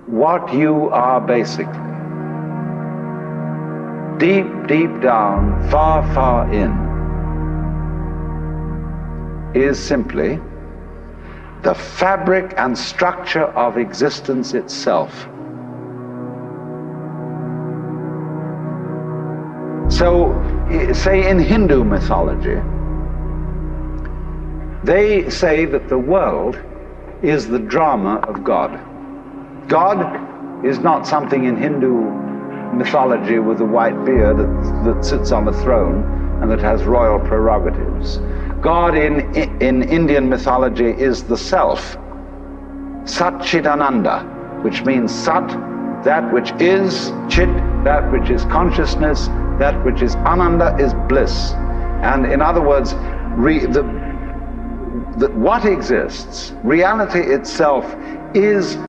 what you are basically, deep, deep down, far, far in, is simply the fabric and structure of existence itself. So, say in Hindu mythology, they say that the world is the drama of God. God is not something in Hindu mythology with a white beard that sits on a throne and that has royal prerogatives. God in Indian mythology is the self, Satchidananda, which means Sat, that which is, Chit, that which is consciousness, that which is Ananda is bliss. And in other words, what exists, reality itself, is